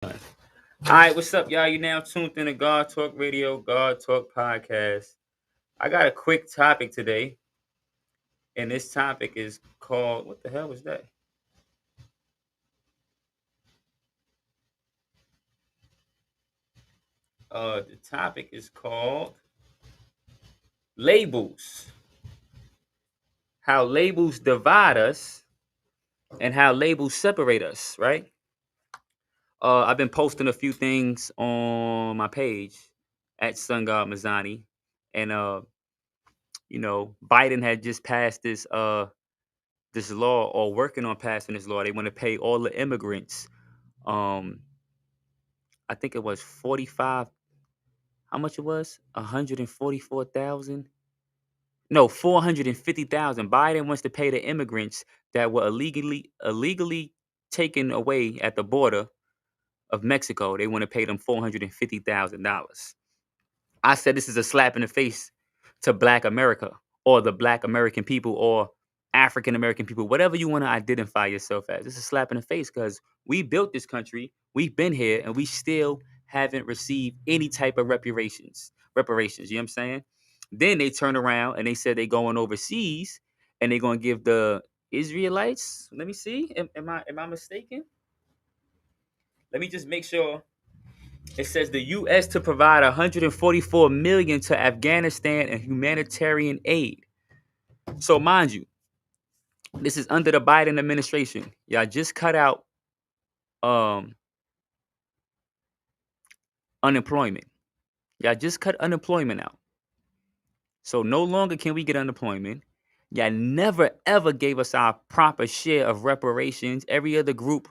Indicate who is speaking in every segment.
Speaker 1: All right, what's up, y'all? You now tuned in to God Talk Radio, God Talk Podcast. I got a quick topic today, and this topic is called, what the hell was that? The topic is called labels. How labels divide us and how labels separate us, right? I've been posting a few things on my page at Sun God Mazani, and Biden had just passed this law, or working on passing this law. They want to pay all the immigrants. Um, I think it was 45. How much it was? 144,000. No, 450,000. Biden wants to pay the immigrants that were illegally taken away at the border of Mexico. They want to pay them $450,000. I said this is a slap in the face to Black America, or the Black American people, or African American people, whatever you want to identify yourself as. It's a slap in the face because we built this country, we've been here, and we still haven't received any type of reparations. Reparations, you know what I'm saying? Then they turn around and they said they going overseas and they're gonna give the Israelites. Let me see. Am I mistaken? Let me just make sure. It says the U.S. to provide 144 million to Afghanistan and humanitarian aid. So, mind you, this is under the Biden administration. Y'all just cut out um, unemployment. Y'all just cut unemployment out. So no longer can we get unemployment. Y'all never ever gave us our proper share of reparations. Every other group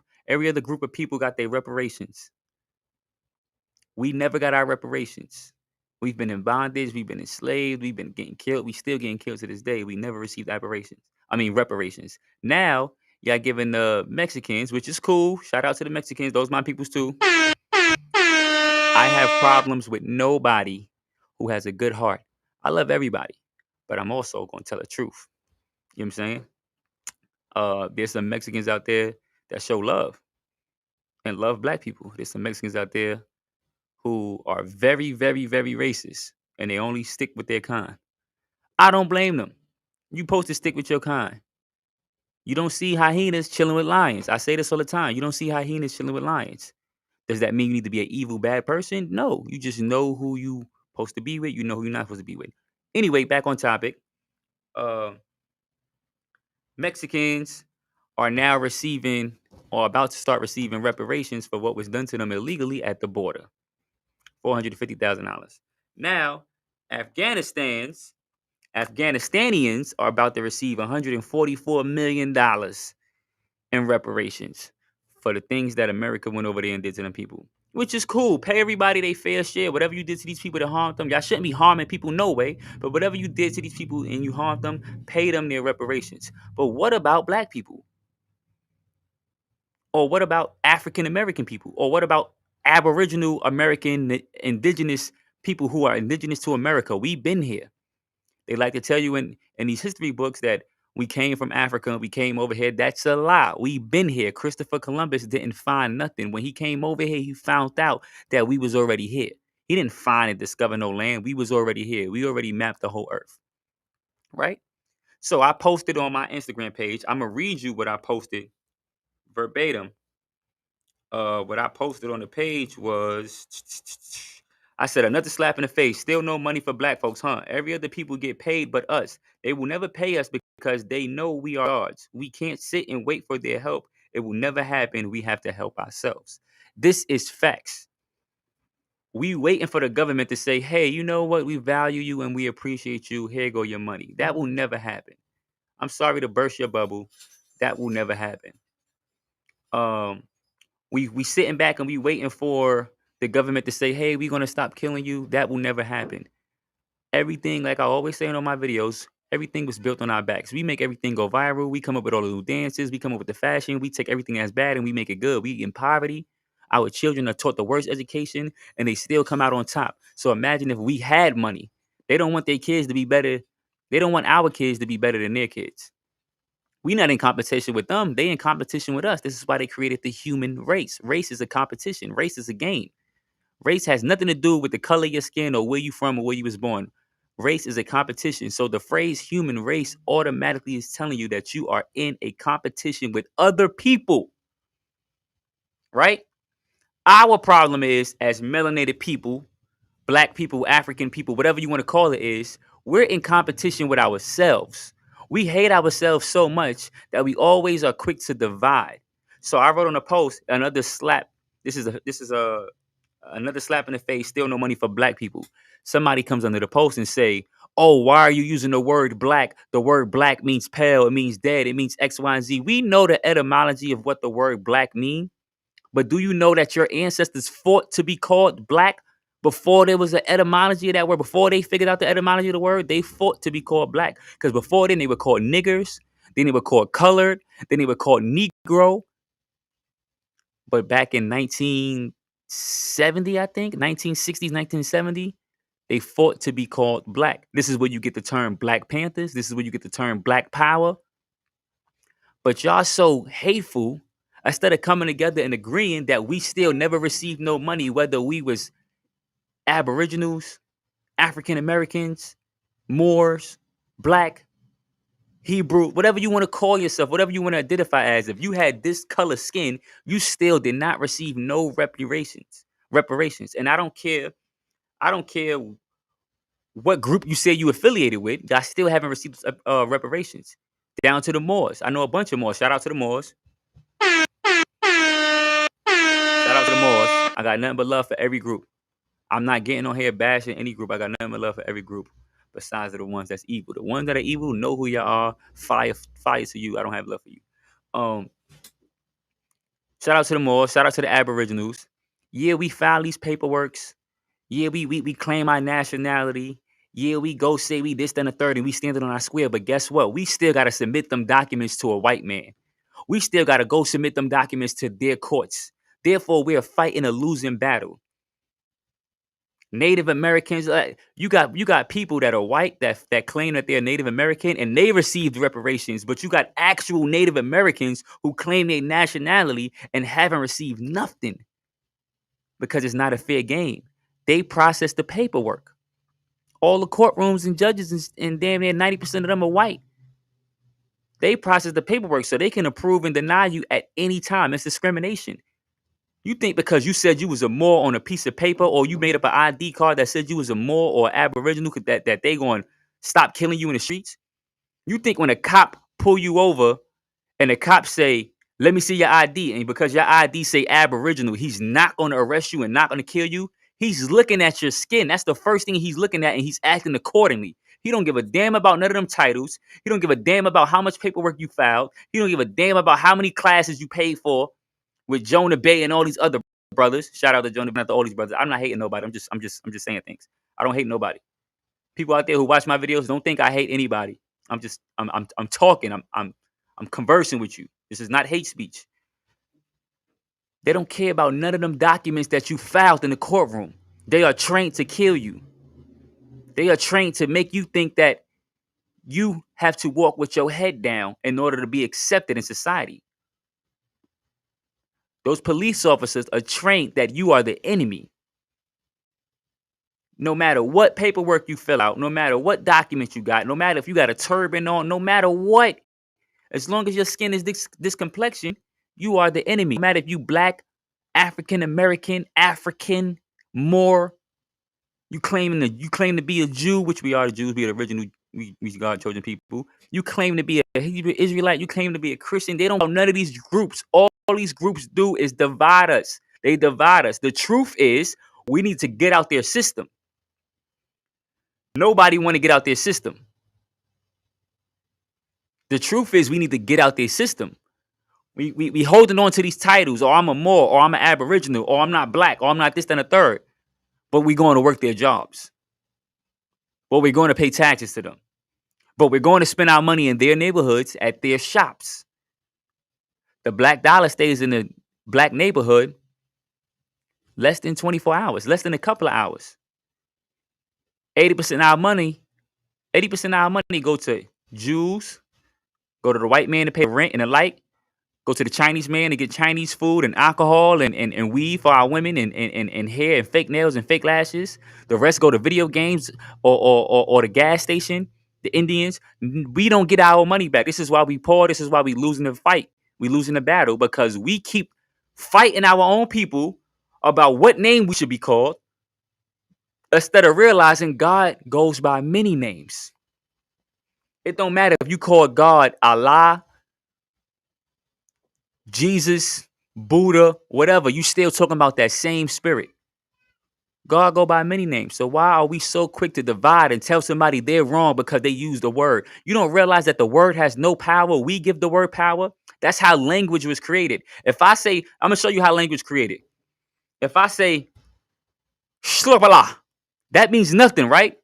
Speaker 1: of people got their reparations. We never got our reparations. We've been in bondage. We've been enslaved. We've been getting killed. We still getting killed to this day. We never received reparations. Reparations. Now, y'all giving the Mexicans, which is cool. Shout out to the Mexicans. Those my peoples too. I have problems with nobody who has a good heart. I love everybody, but I'm also going to tell the truth. You know what I'm saying? There's some Mexicans out there that show love and love Black people. There's some Mexicans out there who are very, very, very racist, and they only stick with their kind. I don't blame them. You supposed to stick with your kind. You don't see hyenas chilling with lions. I say this all the time. You don't see hyenas chilling with lions. Does that mean you need to be an evil, bad person? No. You just know who you supposed to be with. You know who you're not supposed to be with. Anyway, back on topic. Uh, Mexicans are now receiving, or about to start receiving, reparations for what was done to them illegally at the border. $450,000. Now, Afghanistanians are about to receive $144 million in reparations for the things that America went over there and did to them people. Which is cool. Pay everybody their fair share. Whatever you did to these people that harmed them, y'all shouldn't be harming people no way. But whatever you did to these people and you harmed them, pay them their reparations. But what about Black people? Or what about African American people? Or what about Aboriginal American indigenous people who are indigenous to America? We've been here. They like to tell you in these history books that we came from Africa and we came over here. That's a lie. We've been here. Christopher Columbus didn't find nothing. When he came over here, he found out that we was already here. He didn't find and discover no land. We was already here. We already mapped the whole earth. Right? So I posted on my Instagram page. I'm going to read you what I posted verbatim. What I posted on the page was, I said, another slap in the face. Still no money for Black folks, huh? Every other people get paid but us. They will never pay us because they know we are gods. We can't sit and wait for their help. It will never happen. We have to help ourselves. This is facts. We waiting for the government to say, hey, you know what? We value you and we appreciate you. Here go your money. That will never happen. I'm sorry to burst your bubble. That will never happen. Um, we sitting back and we waiting for the government to say, hey, we're gonna stop killing you. That will never happen. Everything, like I always say in all my videos, everything was built on our backs. We make everything go viral. We come up with all the new dances. We come up with the fashion. We take everything as bad and we make it good. We in poverty. Our children are taught the worst education and they still come out on top. So imagine if we had money. They don't want their kids to be better. They don't want our kids to be better than their kids. We not in competition with them. They in competition with us. This is why they created the human race. Race is a competition. Race is a game. Race has nothing to do with the color of your skin or where you from or where you was born. Race is a competition. So the phrase human race automatically is telling you that you are in a competition with other people, right? Our problem is, as melanated people, black people, African people, whatever you want to call it, is we're in competition with ourselves. We hate ourselves so much that we always are quick to divide. So I wrote on a post another slap. This is a another slap in the face. Still no money for black people. Somebody comes under the post and say, "Oh, why are you using the word black? The word black means pale. It means dead. It means X, Y, and Z." We know the etymology of what the word black means. But do you know that your ancestors fought to be called black before there was an etymology of that word? Before they figured out the etymology of the word, they fought to be called black. Because before then, they were called niggers. Then they were called colored. Then they were called Negro. But back in 1970, I think, 1960s, 1970, they fought to be called black. This is where you get the term Black Panthers. This is where you get the term Black Power. But y'all so hateful. Instead of coming together and agreeing that we still never received no money, whether we was Aboriginals, African Americans, Moors, Black, Hebrew, whatever you want to call yourself, whatever you want to identify as, if you had this color skin, you still did not receive no reparations. Reparations. And I don't care what group you say you affiliated with, I still haven't received reparations. Down to the Moors. I know a bunch of Moors. Shout out to the Moors. Shout out to the Moors. I got nothing but love for every group. I'm not getting on here bashing any group. I got nothing but love for every group besides the ones that's evil. The ones that are evil know who you are. Fire to you. I don't have love for you. Um, Shout out to the Moors. Shout out to the Aboriginals. Yeah, we file these paperworks. Yeah, we claim our nationality. Yeah, we go say we this, then the third, and we stand it on our square. But guess what? We still got to submit them documents to a white man. We still got to go submit them documents to their courts. Therefore, we're fighting a losing battle. Native Americans, you got people that are white that claim that they're Native American and they received reparations, but you got actual Native Americans who claim their nationality and haven't received nothing because it's not a fair game. They process the paperwork. All the courtrooms and judges and damn near 90% of them are white. They process the paperwork so they can approve and deny you at any time. It's discrimination. You think because you said you was a Moor on a piece of paper or you made up an ID card that said you was a Moor or Aboriginal that they going to stop killing you in the streets? You think when a cop pull you over and the cop say, "Let me see your ID," and because your ID say Aboriginal, he's not going to arrest you and not going to kill you? He's looking at your skin. That's the first thing he's looking at, and he's acting accordingly. He don't give a damn about none of them titles. He don't give a damn about how much paperwork you filed. He don't give a damn about how many classes you paid for with Jonah Bay and all these other brothers. Shout out to Jonah Bay, not to all these brothers. I'm not hating nobody. I'm just saying things. I don't hate nobody. People out there who watch my videos don't think I hate anybody. I'm talking. I'm conversing with you. This is not hate speech. They don't care about none of them documents that you filed in the courtroom. They are trained to kill you. They are trained to make you think that you have to walk with your head down in order to be accepted in society. Those police officers are trained that you are the enemy. No matter what paperwork you fill out, no matter what documents you got, no matter if you got a turban on, no matter what, as long as your skin is this complexion, you are the enemy. No matter if you black, African American, African, Moor, you claim to be a Jew, which we are the Jews, we are the original, we God chosen people. You claim to be a Hebrew Israelite, you claim to be a Christian. They don't know none of these groups. All these groups do is divide us. They divide us. The truth is, we need to get out their system. Nobody want to get out their system. The truth is, we need to get out their system. We holding on to these titles, or I'm a Moor, or I'm an Aboriginal, or I'm not black, or I'm not this, then a third. But we're going to work their jobs. But we're going to pay taxes to them. But we're going to spend our money in their neighborhoods at their shops. The black dollar stays in the black neighborhood less than 24 hours, less than a couple of hours. 80% of our money go to Jews, Go to the white man to pay rent and the light. Go to the Chinese man to get Chinese food and alcohol and weed for our women and hair and fake nails and fake lashes. The rest go to video games or the gas station. The Indians, we don't get our money back. This is why we poor. This is why we losing the fight. We losing the battle because we keep fighting our own people about what name we should be called instead of realizing God goes by many names. It don't matter if you call God Allah, Jesus, Buddha, whatever, you still talking about that same spirit. God go by many names. So why are we so quick to divide and tell somebody they're wrong because they use the word? You don't realize that the word has no power. We give the word power. That's how language was created. If I say, I'm going to show you how language created. If I say, shlopala, that means nothing, right?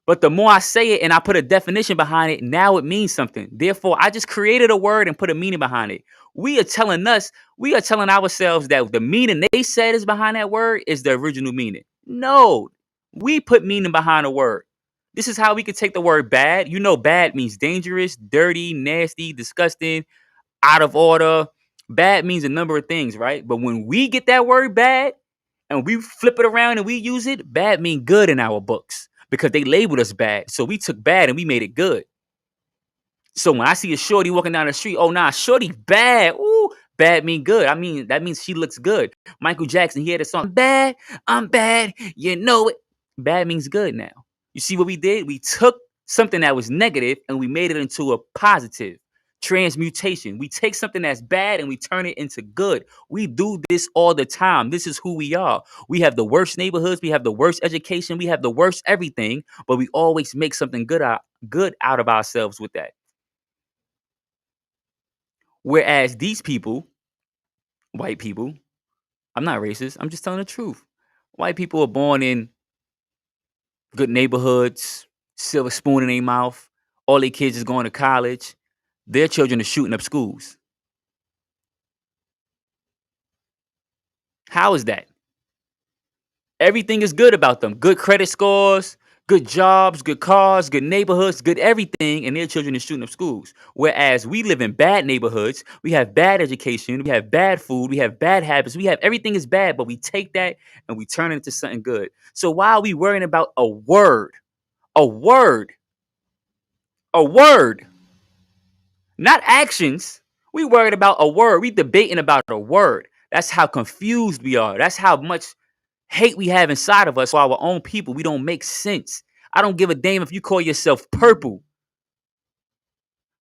Speaker 1: But the more I say it and I put a definition behind it, now it means something. Therefore, I just created a word and put a meaning behind it. We are telling ourselves that the meaning they said is behind that word is the original meaning. No, we put meaning behind a word. This is how we could take the word bad. You know, bad means dangerous, dirty, nasty, disgusting, out of order. Bad means a number of things, right? But when we get that word bad and we flip it around and we use it, bad mean good in our books because they labeled us bad. So we took bad and we made it good. So when I see a shorty walking down the street, oh nah, shorty bad. Ooh, bad mean good. I mean, that means she looks good. Michael Jackson, he had a song, bad, I'm bad, you know it. Bad means good now. You see what we did? We took something that was negative and we made it into a positive. Transmutation. We take something that's bad and we turn it into good. We do this all the time. This is who we are. We have the worst neighborhoods. We have the worst education. We have the worst everything, but we always make something good out of ourselves with that. Whereas these people, white people, I'm not racist. I'm just telling the truth. White people are born in good neighborhoods, silver spoon in their mouth. All their kids is going to college. Their children are shooting up schools. How is that? Everything is good about them. Good credit scores, good jobs, good cars, good neighborhoods, good everything, and their children are shooting up schools. Whereas we live in bad neighborhoods, we have bad education, we have bad food, we have bad habits, we have everything is bad, but we take that and we turn it into something good. So why are we worrying about a word? A word. A word. Not actions. We worried about a word. We debating about a word. That's how confused we are. That's how much hate we have inside of us for our own people. We don't make sense. I don't give a damn if you call yourself purple.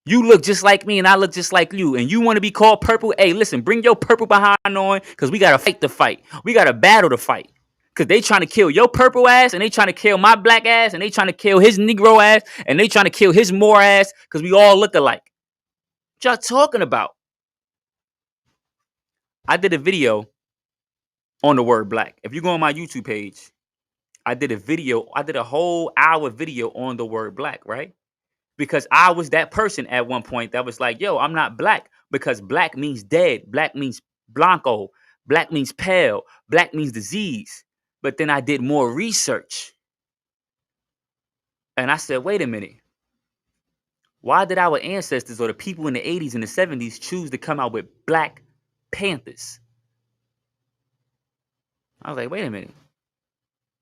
Speaker 1: You look just like me and I look just like you. And you want to be called purple? Hey, listen, bring your purple behind on because we got to fight the fight. We got a battle to fight. Because they trying to kill your purple ass and they trying to kill my black ass and they trying to kill his Negro ass and they trying to kill his Moor ass because we all look alike. What y'all talking about? I did a video on the word black. If you go on my YouTube page, I did a whole hour video on the word black, right? Because I was that person at one point that was like, yo, I'm not black because black means dead. Black means blanco. Black means pale. Black means disease. But then I did more research. And I said, wait a minute. Why did our ancestors or the people in the 80s and the 70s choose to come out with Black Panthers? I was like, wait a minute.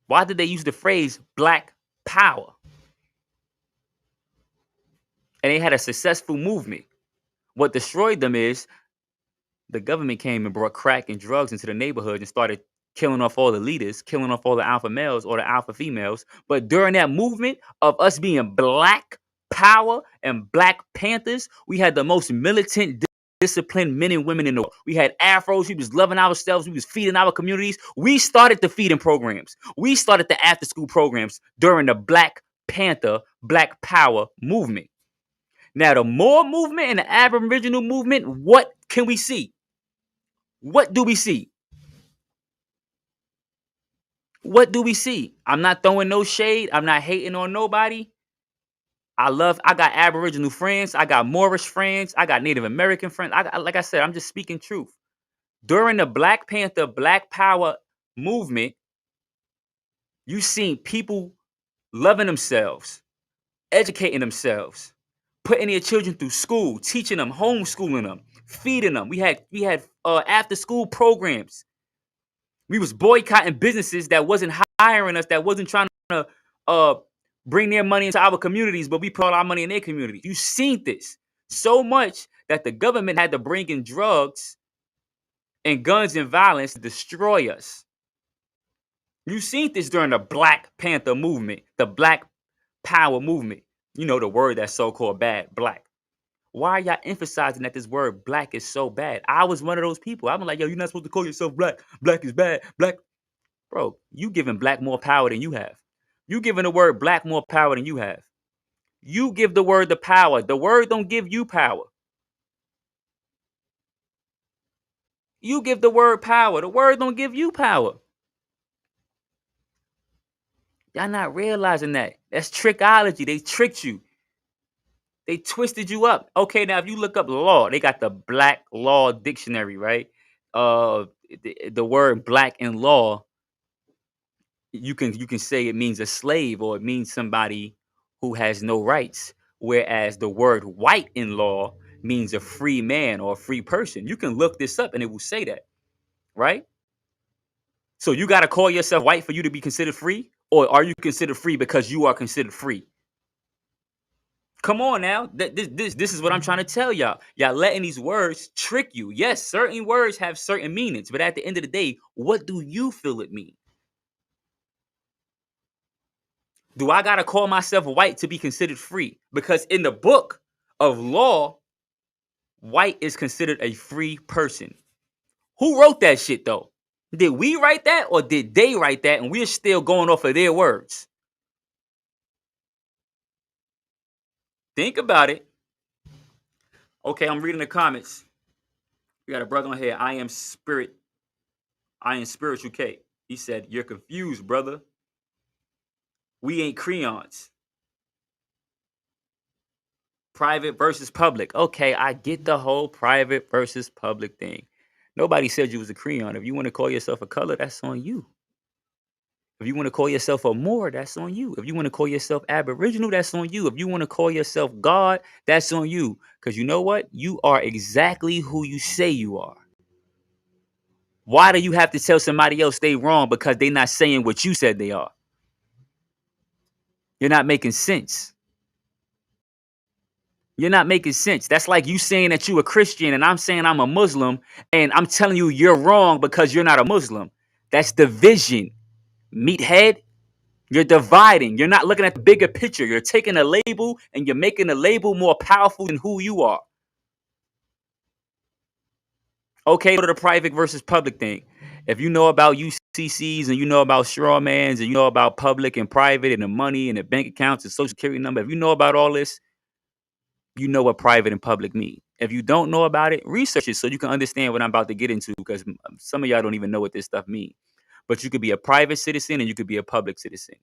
Speaker 1: Why did they use the phrase black power? And they had a successful movement. What destroyed them is the government came and brought crack and drugs into the neighborhood and started killing off all the leaders, killing off all the alpha males or the alpha females. But during that movement of us being black power and Black Panthers, we had the most militant, disciplined men and women in the world. We had afros. We was loving ourselves. We was feeding our communities. We started the feeding programs. We started the after school programs during the Black Panther, Black Power movement. Now, the Moor movement and the Aboriginal movement, what can we see? What do we see? What do we see? I'm not throwing no shade. I'm not hating on nobody. I got Aboriginal friends. I got Moorish friends. I got Native American friends. Like I said, I'm just speaking truth. During the Black Panther, Black Power movement, you seen people loving themselves, educating themselves, putting their children through school, teaching them, homeschooling them, feeding them. We had after school programs. We was boycotting businesses that wasn't hiring us, that wasn't trying to uh, bring their money into our communities, but we put all our money in their community. You seen this so much that the government had to bring in drugs and guns and violence to destroy us. You seen this during the Black Panther movement, the Black Power movement. You know the word that's so-called bad, black. Why are y'all emphasizing that this word black is so bad? I was one of those people. I'm like, yo, you're not supposed to call yourself black. Black is bad. Black. Bro, you giving black more power than you have. You giving the word black more power than you have. You give the word the power. The word don't give you power. You give the word power. The word don't give you power. Y'all not realizing that. That's trickology. They tricked you. They twisted you up. Okay, now if you look up law, they got the Black Law Dictionary, right? Uh, the word black in law, you can say it means a slave or it means somebody who has no rights. Whereas the word white in law means a free man or a free person. You can look this up and it will say that, right? So you got to call yourself white for you to be considered free, or are you considered free because you are considered free? Come on now. This is what I'm trying to tell y'all. Y'all letting these words trick you. Yes, certain words have certain meanings, but at the end of the day, what do you feel it means? Do I gotta call myself white to be considered free? Because in the book of law, white is considered a free person. Who wrote that shit though? Did we write that or did they write that and we're still going off of their words? Think about it. Okay, I'm reading the comments. We got a brother on here. I am spiritual K. He said, "You're confused, brother. We ain't crayons. Private versus public." Okay, I get the whole private versus public thing. Nobody said you was a crayon. If you want to call yourself a color, that's on you. If you want to call yourself a Moor, that's on you. If you want to call yourself Aboriginal, that's on you. If you want to call yourself God, that's on you. Because you know what? You are exactly who you say you are. Why do you have to tell somebody else they wrong because they not saying what you said they are? You're not making sense. You're not making sense. That's like you saying that you a Christian and I'm saying I'm a Muslim and I'm telling you you're wrong because you're not a Muslim. That's division. Meathead, you're dividing. You're not looking at the bigger picture. You're taking a label and you're making the label more powerful than who you are. Okay, go to the private versus public thing. If you know about UCCs and you know about strawmans and you know about public and private and the money and the bank accounts and social security number, if you know about all this, you know what private and public mean. If you don't know about it, research it so you can understand what I'm about to get into because some of y'all don't even know what this stuff means. But you could be a private citizen and you could be a public citizen.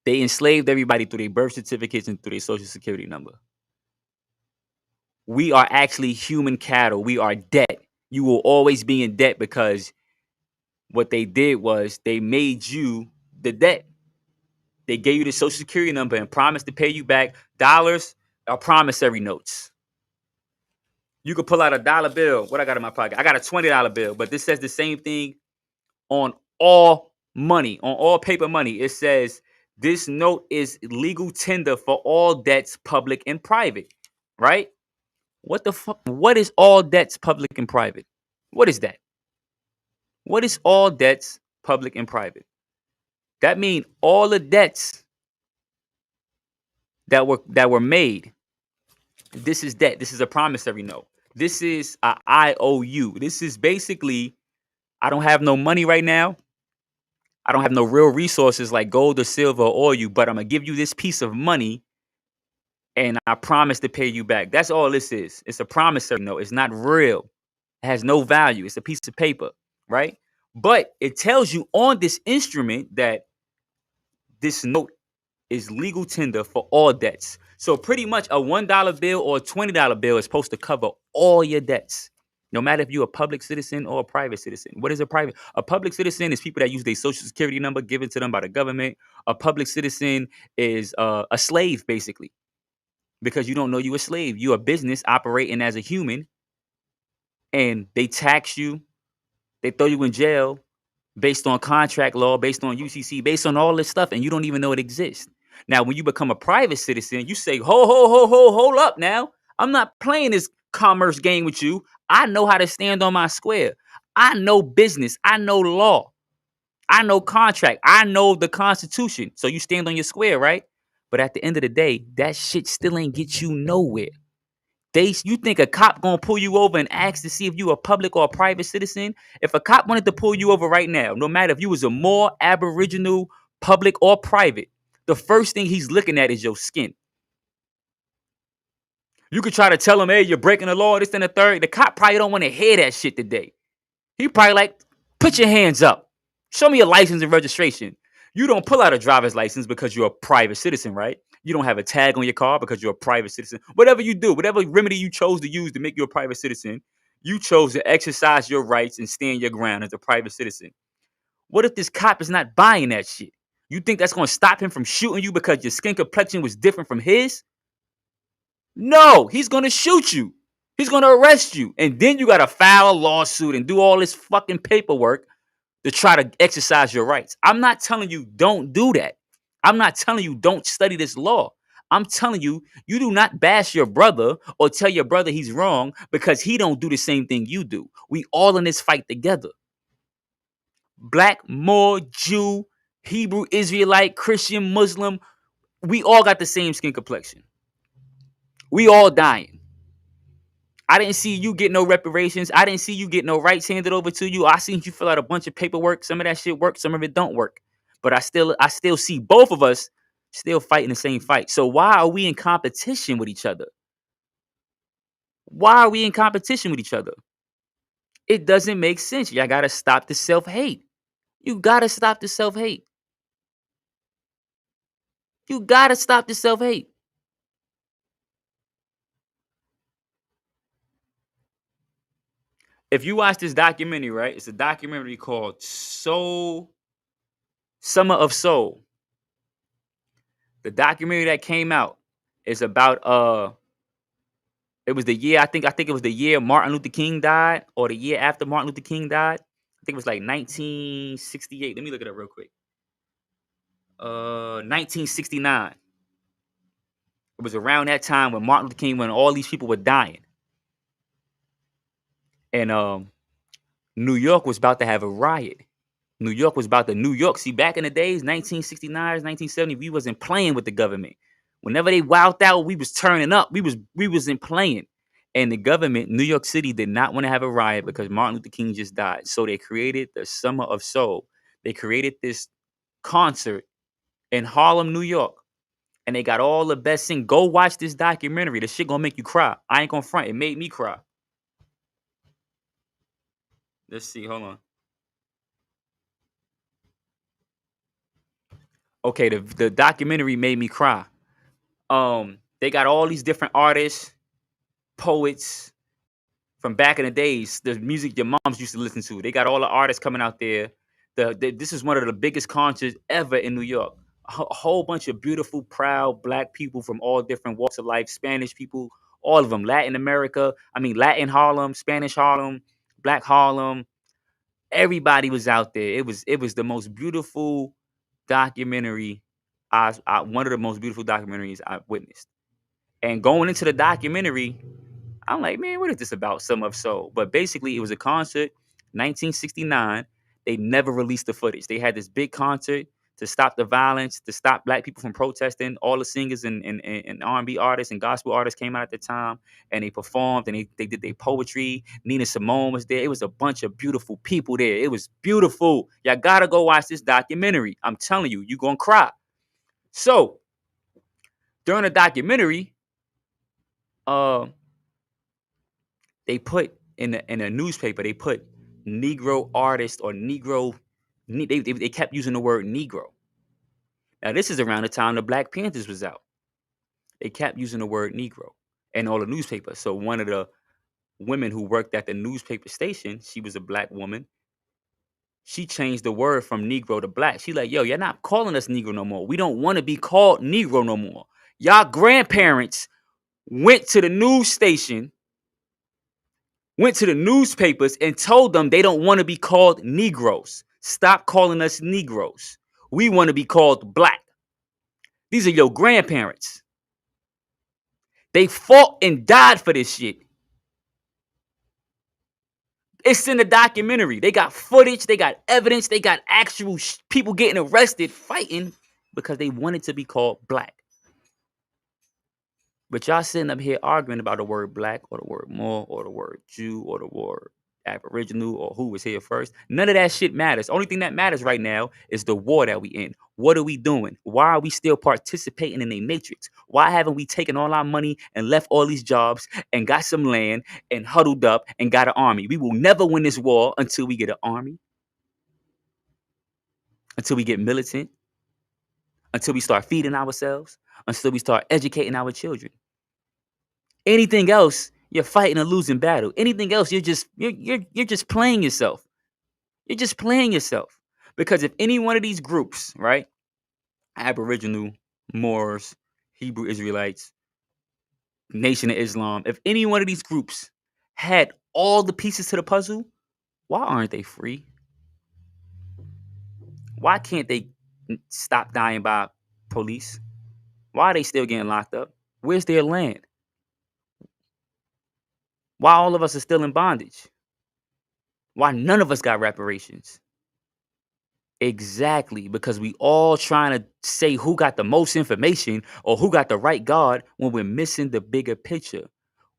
Speaker 1: They enslaved everybody through their birth certificates and through their social security number. We are actually human cattle. We are debt. You will always be in debt because what they did was they made you the debt. They gave you the social security number and promised to pay you back dollars or promissory notes. You could pull out a dollar bill. What I got in my pocket? I got a $20 bill, but this says the same thing on all money, on all paper money. It says this note is legal tender for all debts, public and private. Right? What the fuck? What is all debts, public and private? What is that? What is all debts, public and private? That means all the debts that were made. This is debt. This is a promissory note. This is a IOU. This is basically, I don't have no money right now. I don't have no real resources like gold or silver or oil, but I'm gonna give you this piece of money and I promise to pay you back. That's all this is. It's a promissory note. It's not real. It has no value. It's a piece of paper, right? But it tells you on this instrument that this note is legal tender for all debts. So pretty much a $1 bill or a $20 bill is supposed to cover all your debts. No matter if you're a public citizen or a private citizen. What is a private? A public citizen is people that use their social security number given to them by the government. A public citizen is a slave, basically. because you don't know you a slave. You a business operating as a human, and they tax you. They throw you in jail based on contract law, based on UCC, based on all this stuff, and you don't even know it exists. Now, when you become a private citizen, you say, hold up now. I'm not playing this commerce game with you. I know how to stand on my square. I know business. I know law. I know contract. I know the Constitution. So you stand on your square, right? But at the end of the day, that shit still ain't get you nowhere. You think a cop gonna pull you over and ask to see if you a public or a private citizen? If a cop wanted to pull you over right now, no matter if you was a Moor, Aboriginal, public or private, the first thing he's looking at is your skin. You could try to tell him, hey, you're breaking the law, this and the third. The cop probably don't want to hear that shit today. He probably like, put your hands up. Show me your license and registration. You don't pull out a driver's license because you're a private citizen, right? You don't have a tag on your car because you're a private citizen. Whatever you do, whatever remedy you chose to use to make you a private citizen, you chose to exercise your rights and stand your ground as a private citizen. What if this cop is not buying that shit? You think that's going to stop him from shooting you because your skin complexion was different from his? No, he's going to shoot you. He's going to arrest you. And then you got to file a lawsuit and do all this fucking paperwork to try to exercise your rights. I'm not telling you don't do that. I'm not telling you don't study this law. I'm telling you, you do not bash your brother or tell your brother he's wrong because he don't do the same thing you do. We all in this fight together. Black, Moor, Jew, Hebrew, Israelite, Christian, Muslim, we all got the same skin complexion. We all dying. I didn't see you get no reparations. I didn't see you get no rights handed over to you. I seen you fill out a bunch of paperwork. Some of that shit works, some of it don't work. But I still see both of us still fighting the same fight. So why are we in competition with each other? Why are we in competition with each other? It doesn't make sense. Y'all gotta stop the self-hate. You gotta stop the self-hate. You gotta stop the self-hate. If you watch this documentary, right? It's a documentary called Soul Summer of Soul. The documentary that came out is about it was the year I think it was the year Martin Luther King died or the year after Martin Luther King died. I think it was like 1968. Let me look it up real quick. 1969. It was around that time when Martin Luther King when all these people were dying. And New York was about to have a riot. New York was about to New York. See, back in the days, 1969, 1970, we wasn't playing with the government. Whenever they wilded out, we was turning up. We wasn't playing. And the government, New York City, did not want to have a riot because Martin Luther King just died. So they created the Summer of Soul. They created this concert in Harlem, New York. And they got all the best singers. Go watch this documentary. The shit gonna make you cry. I ain't gonna front. It made me cry. Let's see. Hold on. Okay, the documentary made me cry. They got all these different artists, poets from back in the days, the music your moms used to listen to. They got all the artists coming out there. This is one of the biggest concerts ever in New York. A whole bunch of beautiful, proud black people from all different walks of life, Spanish people, all of them, Latin Harlem, Spanish Harlem, Black Harlem. Everybody was out there. It was the most beautiful documentary. One of the most beautiful documentaries I've witnessed. And going into the documentary, I'm like, man, what is this about? Summer of Soul. But basically, it was a concert, 1969. They never released the footage. They had this big concert to stop the violence, to stop black people from protesting. All the singers and R&B artists and gospel artists came out at the time, and they performed, and they did their poetry. Nina Simone was there. It was a bunch of beautiful people there. It was beautiful. Y'all got to go watch this documentary. I'm telling you, you're going to cry. So, during the documentary, uh, they put in a newspaper, they put Negro artist or Negro. They kept using the word Negro. Now this is around the time the Black Panthers was out. They kept using the word Negro in all the newspapers. So one of the women who worked at the newspaper station, she was a black woman. She changed the word from Negro to black. She like, yo, you're not calling us Negro no more. We don't want to be called Negro no more. Y'all grandparents went to the news station, went to the newspapers and told them they don't want to be called Negroes. Stop calling us Negroes. We want to be called black. These are your grandparents. They fought and died for this shit. It's in the documentary. They got footage, they got evidence, they got actual people getting arrested fighting because they wanted to be called black. But y'all sitting up here arguing about the word black or the word Moor or the word Jew or the word Aboriginal or who was here first. None of that shit matters. Only thing that matters right now is the war that we in. What are we doing? Why are we still participating in a matrix? Why haven't we taken all our money and left all these jobs and got some land and huddled up and got an army? We will never win this war until we get an army, until we get militant, until we start feeding ourselves, until we start educating our children. Anything else, you're fighting a losing battle. Anything else, you're just playing yourself. You're just playing yourself. Because if any one of these groups, right, Aboriginal, Moors, Hebrew Israelites, Nation of Islam, if any one of these groups had all the pieces to the puzzle, why aren't they free? Why can't they stop dying by police? Why are they still getting locked up? Where's their land? Why all of us are still in bondage? Why none of us got reparations? Exactly, because we all trying to say who got the most information or who got the right guard when we're missing the bigger picture.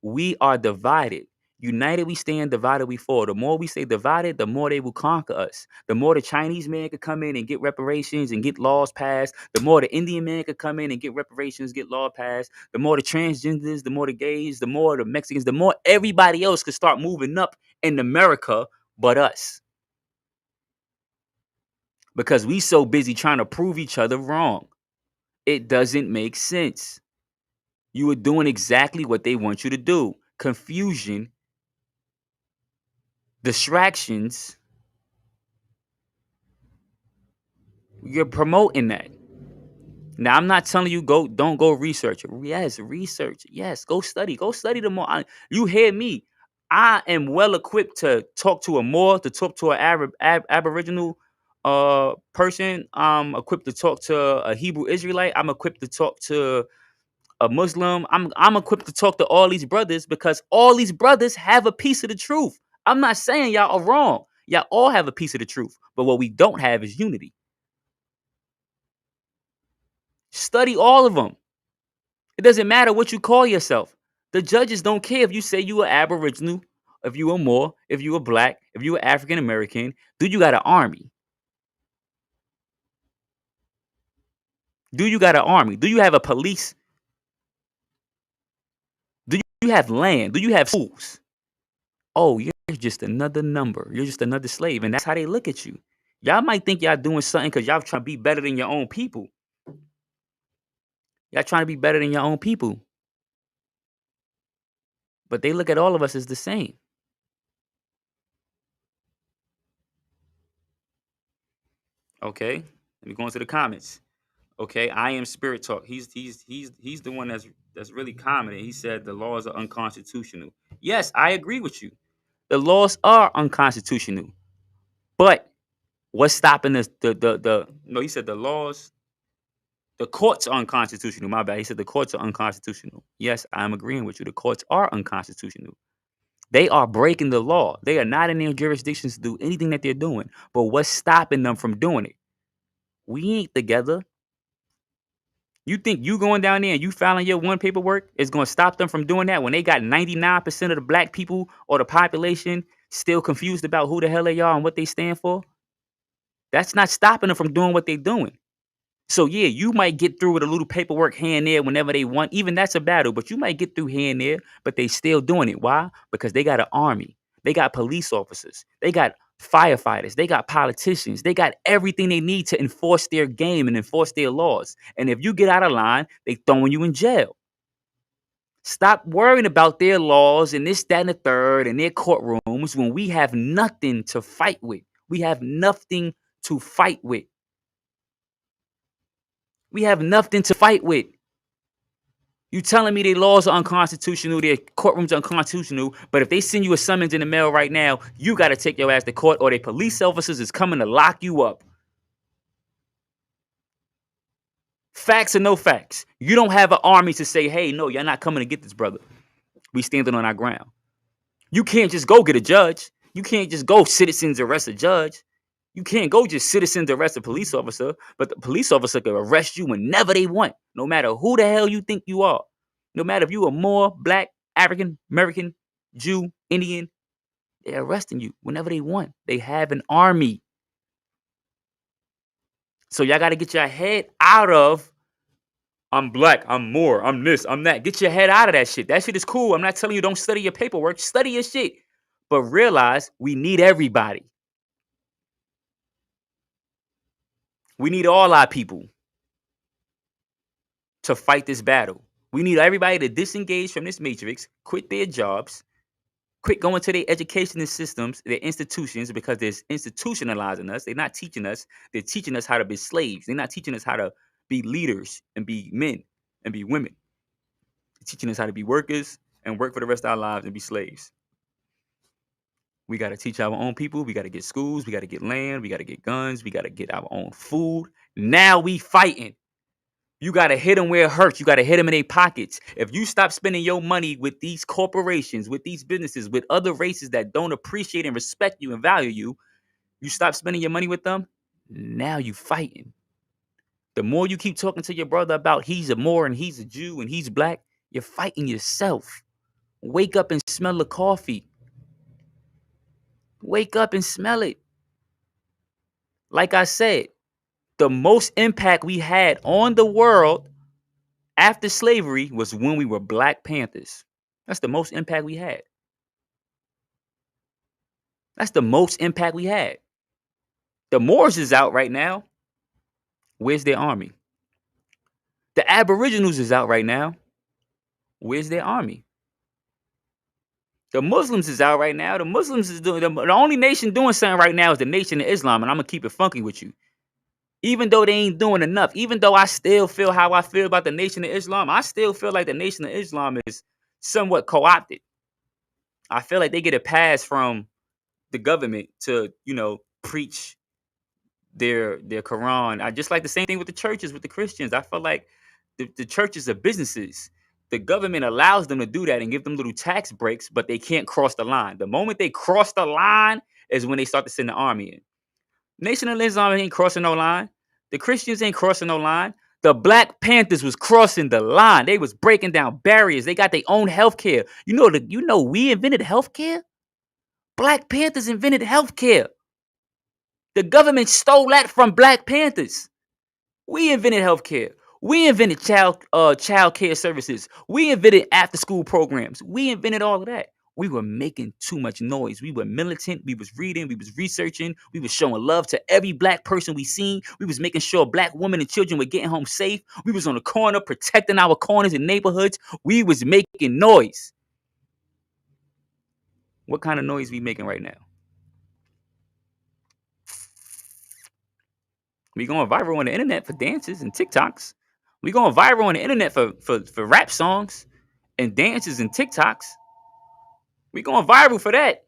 Speaker 1: We are divided. United we stand, divided we fall. The more we stay divided, the more they will conquer us. The more the Chinese man could come in and get reparations and get laws passed. The more the Indian man could come in and get reparations, get law passed. The more the transgenders, the more the gays, the more the Mexicans, the more everybody else could start moving up in America but us. Because we so busy trying to prove each other wrong. It doesn't make sense. You are doing exactly what they want you to do. Confusion, distractions. You're promoting that. Now, I'm not telling you don't go research. Yes, research. Yes, go study. Go study the more. You hear me. I am well equipped to talk to a Moor, to talk to an Aboriginal person. I'm equipped to talk to a Hebrew Israelite. I'm equipped to talk to a Muslim. I'm equipped to talk to all these brothers because all these brothers have a piece of the truth. I'm not saying y'all are wrong. Y'all all have a piece of the truth. But what we don't have is unity. Study all of them. It doesn't matter what you call yourself. The judges don't care if you say you are Aboriginal, if you are Moor, if you are black, if you are African American. Do you got an army? Do you got an army? Do you have a police? Do you have land? Do you have schools? Oh, you're just another number. You're just another slave. And that's how they look at you. Y'all might think y'all doing something because y'all trying to be better than your own people. Y'all trying to be better than your own people. But they look at all of us as the same. Okay. Let me go into the comments. Okay, I am Spirit Talk. He's the one that's really commenting. He said the laws are unconstitutional. Yes, I agree with you. The laws are unconstitutional. But what's stopping us? The no, he said the laws, the courts are unconstitutional. My bad. He said the courts are unconstitutional. Yes, I'm agreeing with you. The courts are unconstitutional. They are breaking the law. They are not in their jurisdictions to do anything that they're doing. But what's stopping them from doing it? We ain't together. You think you going down there and you filing your one paperwork is going to stop them from doing that when they got 99% of the black people or the population still confused about who the hell they are and what they stand for? That's not stopping them from doing what they're doing. So yeah, you might get through with a little paperwork here and there whenever they want. Even that's a battle, but you might get through here and there, but they still doing it. Why? Because they got an army. They got police officers. They got firefighters. They got politicians. They got everything they need to enforce their game and enforce their laws. And if you get out of line, they throwing you in jail. Stop worrying about their laws and this, that, and the third and their courtrooms when we have nothing to fight with. We have nothing to fight with. We have nothing to fight with. You telling me their laws are unconstitutional, their courtrooms are unconstitutional, but if they send you a summons in the mail right now, you got to take your ass to court or their police officers is coming to lock you up. Facts or no facts. You don't have an army to say, hey, no, you're not coming to get this brother. We standing on our ground. You can't just go get a judge. You can't just go citizens arrest a judge. You can't go just citizens arrest a police officer, but the police officer can arrest you whenever they want, no matter who the hell you think you are. No matter if you are Moor, Black, African, American, Jew, Indian, they're arresting you whenever they want. They have an army. So y'all got to get your head out of, I'm black, I'm Moor, I'm this, I'm that. Get your head out of that shit. That shit is cool. I'm not telling you don't study your paperwork. Study your shit. But realize we need everybody. We need all our people to fight this battle. We need everybody to disengage from this matrix, quit their jobs, quit going to their educational systems, their institutions, because they're institutionalizing us. They're not teaching us. They're teaching us how to be slaves. They're not teaching us how to be leaders and be men and be women. They're teaching us how to be workers and work for the rest of our lives and be slaves. We got to teach our own people. We got to get schools. We got to get land. We got to get guns. We got to get our own food. Now we fighting. You got to hit them where it hurts. You got to hit them in their pockets. If you stop spending your money with these corporations, with these businesses, with other races that don't appreciate and respect you and value you, you stop spending your money with them, now you fighting. The more you keep talking to your brother about he's a Moor and he's a Jew and he's black, you're fighting yourself. Wake up and smell the coffee. Wake up and smell it. Like I said, the most impact we had on the world after slavery was when we were Black Panthers. That's the most impact we had. That's the most impact we had. The Moors is out right now. Where's their army? The Aboriginals is out right now. Where's their army? The Muslims is out right now. The Muslims is doing the only nation doing something right now is the Nation of Islam, and I'm gonna keep it funky with you. Even though they ain't doing enough, even though I still feel how I feel about the Nation of Islam, I still feel like the Nation of Islam is somewhat co-opted. I feel like they get a pass from the government to, preach their Quran. I just like the same thing with the churches, with the Christians. I feel like the churches are businesses. The government allows them to do that and give them little tax breaks, but they can't cross the line. The moment they cross the line is when they start to send the army in. Nation of Islam ain't crossing no line. The Christians ain't crossing no line. The Black Panthers was crossing the line. They was breaking down barriers. They got their own healthcare. We invented healthcare? Black Panthers invented healthcare. The government stole that from Black Panthers. We invented healthcare. We invented child care services. We invented after school programs. We invented all of that. We were making too much noise. We were militant. We was reading. We was researching. We was showing love to every Black person we seen. We was making sure Black women and children were getting home safe. We was on the corner protecting our corners and neighborhoods. We was making noise. What kind of noise we making right now? We going viral on the internet for dances and TikToks. We going viral on the internet for rap songs and dances and TikToks. We going viral for that.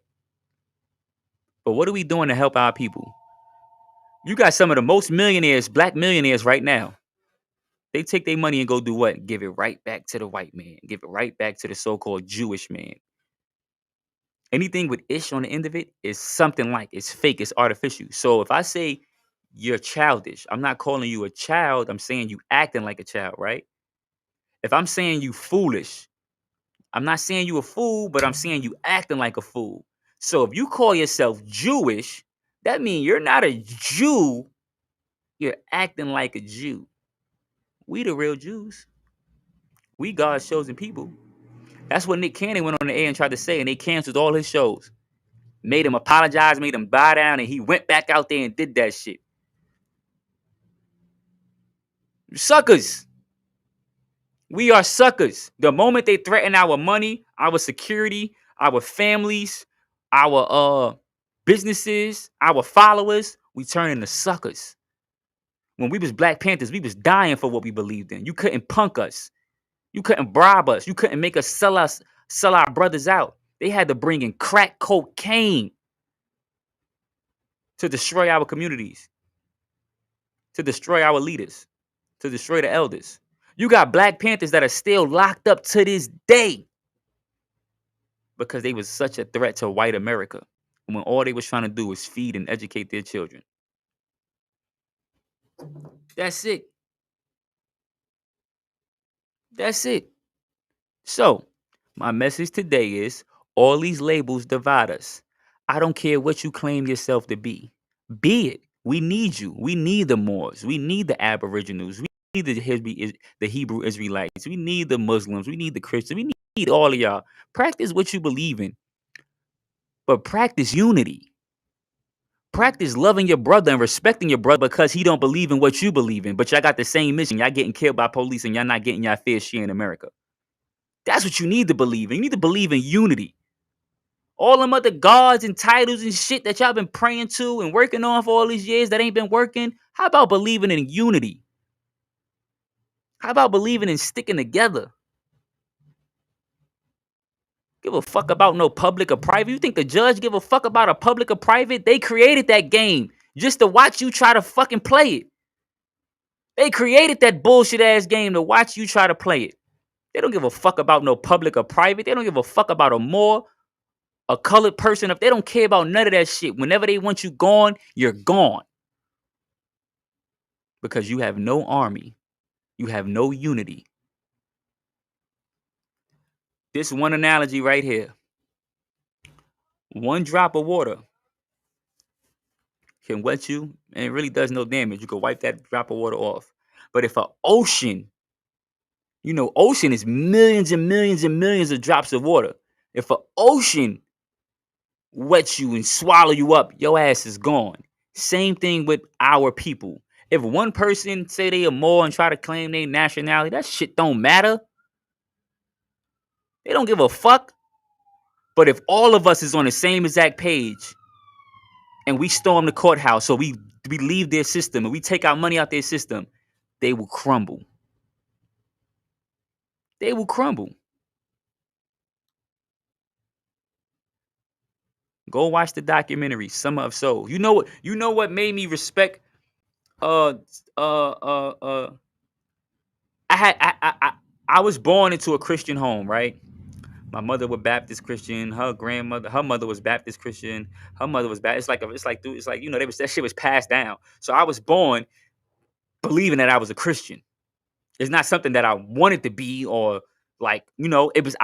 Speaker 1: But what are we doing to help our people? You got some of the most millionaires, Black millionaires right now. They take their money and go do what? Give it right back to the white man. Give it right back to the so-called Jewish man. Anything with ish on the end of it is something like it's fake, it's artificial. So if I say you're childish, I'm not calling you a child. I'm saying you acting like a child, right? If I'm saying you foolish, I'm not saying you a fool, but I'm saying you acting like a fool. So if you call yourself Jewish, that means you're not a Jew. You're acting like a Jew. We the real Jews. We God's chosen people. That's what Nick Cannon went on the air and tried to say, and they canceled all his shows. Made him apologize, made him bow down, and he went back out there and did that shit. Suckers. We are suckers. The moment they threaten our money, our security, our families, our businesses, our followers, we turn into suckers. When we was Black Panthers, we was dying for what we believed in. You couldn't punk us. You couldn't bribe us. You couldn't make us sell our brothers out. They had to bring in crack cocaine to destroy our communities, to destroy our leaders, to destroy the elders. You got Black Panthers that are still locked up to this day because they was such a threat to white America when all they was trying to do was feed and educate their children. That's it. That's it. So, my message today is all these labels divide us. I don't care what you claim yourself to be. Be it. We need you. We need the Moors. We need the Aboriginals. We need the Hebrew Israelites. We need the Muslims. We need the Christians. We need all of y'all. Practice what you believe in, but practice unity. Practice loving your brother and respecting your brother because he don't believe in what you believe in, but y'all got the same mission. Y'all getting killed by police and y'all not getting your fair share in America. That's what you need to believe in. You need to believe in unity. All them other gods and titles and shit that y'all been praying to and working on for all these years that ain't been working. How about believing in unity? How about believing in sticking together? Give a fuck about no public or private. You think the judge give a fuck about a public or private? They created that game just to watch you try to fucking play it. They created that bullshit ass game to watch you try to play it. They don't give a fuck about no public or private. They don't give a fuck about a Moor, a colored person. If they don't care about none of that shit, whenever they want you gone, you're gone. Because you have no army. You have no unity. This one analogy right here. One drop of water can wet you and it really does no damage. You can wipe that drop of water off. But if an ocean, ocean is millions and millions and millions of drops of water. If an ocean wets you and swallow you up, your ass is gone. Same thing with our people. If one person say they are more and try to claim their nationality, that shit don't matter. They don't give a fuck. But if all of us is on the same exact page and we storm the courthouse, so we leave their system and we take our money out their system, they will crumble. They will crumble. Go watch the documentary Summer of Soul. You know what made me respect uh uh uh uh I was born into a Christian home, right? My mother was Baptist Christian. Her mother was Baptist Christian. Her mother was Baptist. That shit was passed down. So I was born believing that I was a Christian. It's not something that I wanted to be or I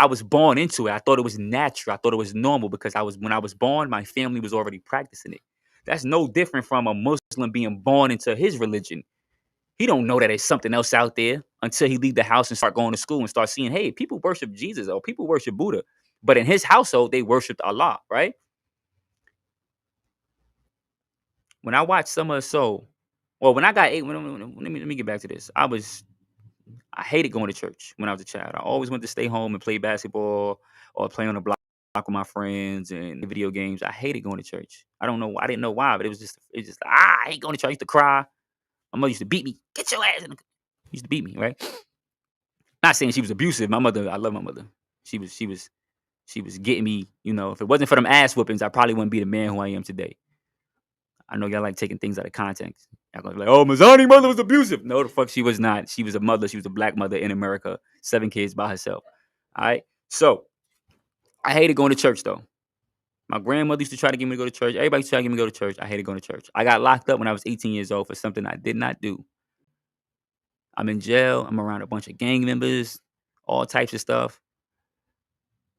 Speaker 1: was born into it. I thought it was natural. I thought it was normal because when I was born, my family was already practicing it. That's no different from a Muslim being born into his religion. He don't know that there's something else out there until he leave the house and start going to school and start seeing, hey, people worship Jesus or people worship Buddha. But in his household, they worshiped Allah, right? When I watched Summer of Soul, well, when I got eight, let me get back to this. I hated going to church when I was a child. I always wanted to stay home and play basketball or play on the block with my friends and video games. I hated going to church. I don't know. I didn't know why, but I hate going to church. I used to cry. My mother used to beat me. Get your ass in the... Used to beat me, right? Not saying she was abusive. My mother, I love my mother. She was getting me. If it wasn't for them ass whoopings, I probably wouldn't be the man who I am today. I know y'all like taking things out of context. Y'all gonna be like, oh, Mazzani's mother was abusive. No, the fuck she was not. She was a mother. She was a black mother in America. 7 kids by herself. All right. So I hated going to church though. My grandmother used to try to get me to go to church. Everybody used to try to get me to go to church. I hated going to church. I got locked up when I was 18 years old for something I did not do. I'm in jail. I'm around a bunch of gang members, all types of stuff.